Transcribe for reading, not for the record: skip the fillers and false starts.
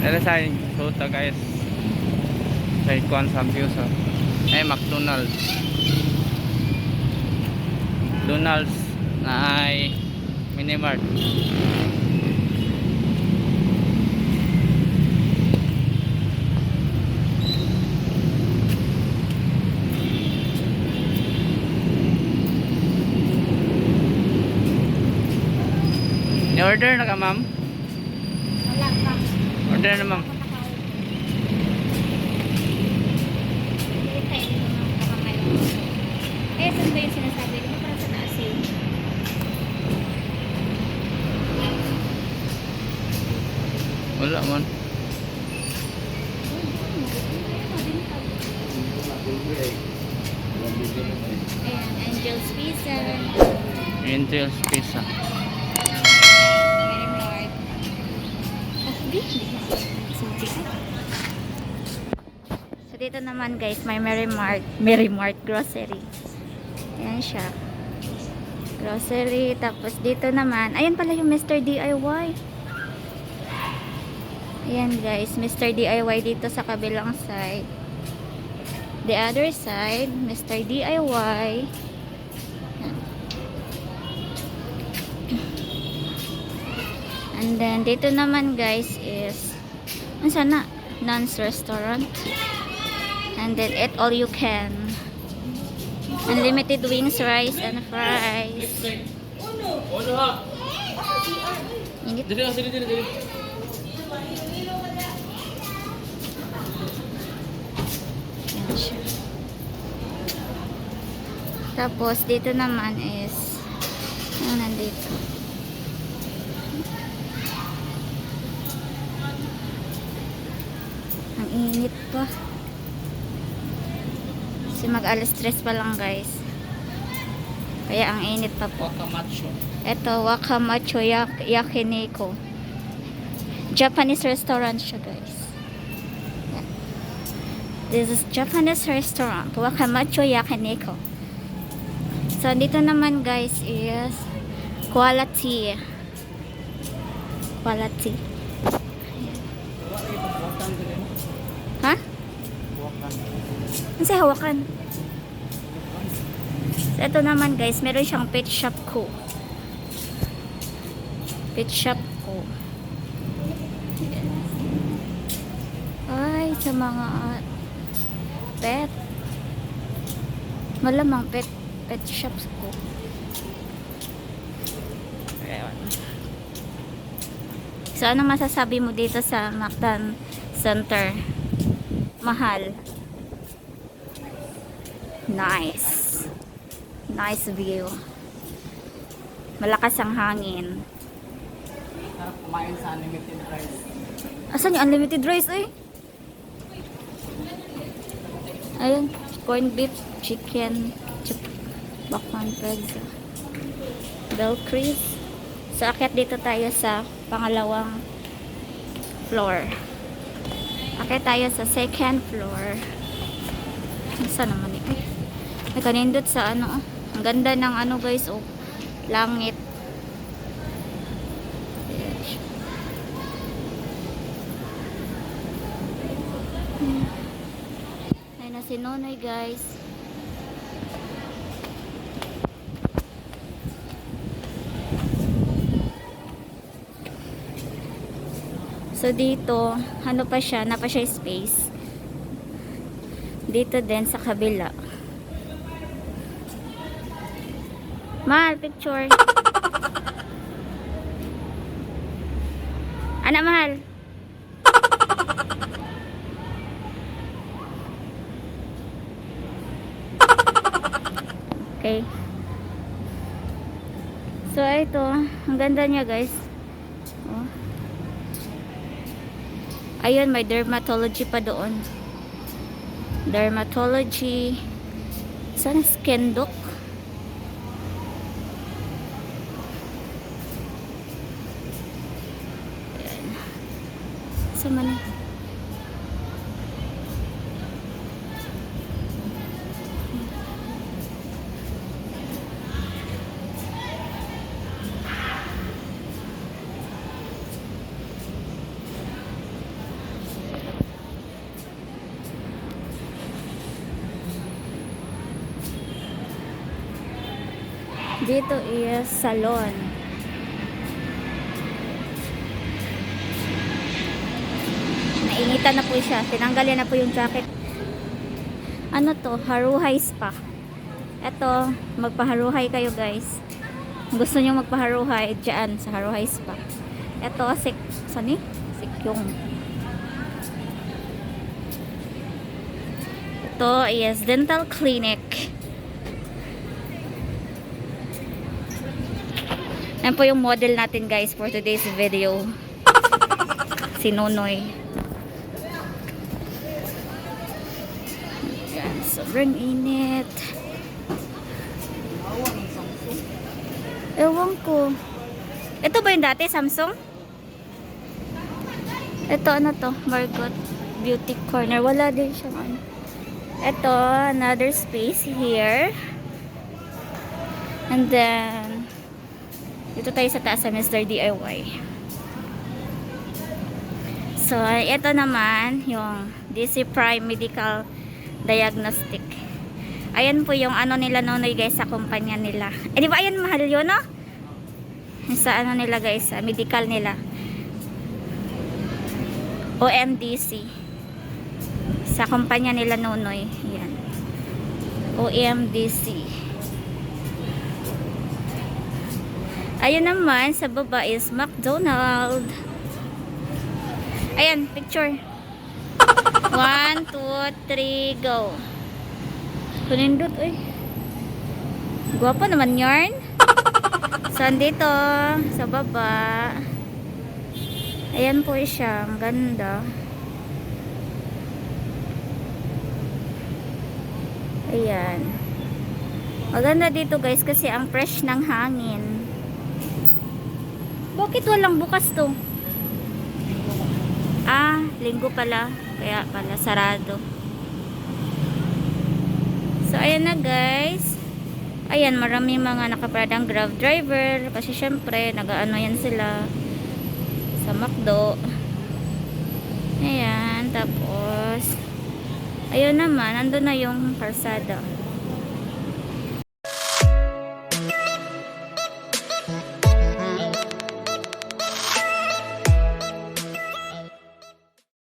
Dala sa suta guys. Sa ikuan sa views oh. Ay McDonald's. Donald's na ay Minimart. Ni-order na ka ma'am? Wala pa. Order na ma'am. Hindi tayo naman baka ngayon. Eh, saan ba yung sinasabi? Di ba para sa naasin? Wala man. Ayan, Angel's Pizza. Angel's Pizza. Mary Mart. So, dito naman guys, may Mary Mart grocery. Ayan siya. Grocery. Tapos dito naman, ayan pala yung Mr. DIY. Ayan guys, Mr. DIY dito sa kabilang side. The other side, Mr. DIY. Ayan. And then dito naman guys is ano sana? Nan's restaurant. And then eat all you can. Unlimited wings, rice, and fries. Init. Yan siya. Tapos dito naman is ano nandito? Ang init pa. Kasi mag-alas 3 pa lang guys. Kaya ang init pa po. Wakamacho. Ito, Wakamacho Yakineko. Japanese restaurant siya guys. Yan. This is Japanese restaurant. Wakamacho Yakineko. So, dito naman guys is quality. Quality. Ha? Kasi hawakan. So, ito naman guys, meron siyang pet shop ko. Pet shop ko. Ay, sa mga pet. Malamang pet shops ko. So, ano masasabi mo dito sa Mactan Center? Mahal. Nice. Nice view. Malakas ang hangin. Sarap kumain sa unlimited rice. Asan yung unlimited rice eh? Ayun. Corned beef, chicken, bakwan, pizza. Belcris. So, akyat dito tayo sa pangalawang floor. Akyat tayo sa second floor. Saan naman eh? Ay, kanindot sa ano. Ang ganda ng ano guys. Oh, langit. Ay na si Nonoy guys. So dito, ano pa siya, napa siya space. Dito din sa kabila. Mahal, picture. Anak mahal. Okay. So ito, ang ganda niya guys. Oh. Ayun, may dermatology pa doon. Dermatology. Saan skin doc? Ayan. Saan man eh? Dito is salon. Nainitan na po siya. Tinanggalin na po yung jacket. Ano to? Haruhay spa. Eto, magpaharuhay kayo guys. Gusto nyo magpaharuhay dyan sa Haruhay Spa. Eto, sani? Sikyong. Ito is dental clinic. Yan po yung model natin guys for today's video. Si Nonoy. Yan, sobrang init. Ewan ko. Ito ba yung dati, Samsung? Ito, ano to? Margot Beauty Corner. Wala din siya. Ito, another space here. And then, dito tayo sa taas sa Mr. DIY. So, ito naman, yung DC Prime Medical Diagnostic. Ayan po yung ano nila Nonoy guys sa kumpanya nila. Eh di ba ayan mahal yun no? Sa ano nila guys, sa medical nila. OMDC. Sa kumpanya nila Nonoy. Ayan. OMDC. Ayun naman sa baba is McDonald's. Ayan, picture. 1, 2, 3, go. Kunindot, uy. Guwapo naman yarn. Saan dito? Sa baba. Ayan po siya. Ang ganda. Ayan. Maganda dito guys kasi ang fresh ng hangin. Bakit walang bukas to? Ah, linggo pala. Kaya pala sarado. So, ayan na guys. Ayan, marami mga nakaparadang Grab driver. Kasi syempre, nag-ano yan sila sa McDo. Ayan, tapos ayun naman, nandun na yung kalsada.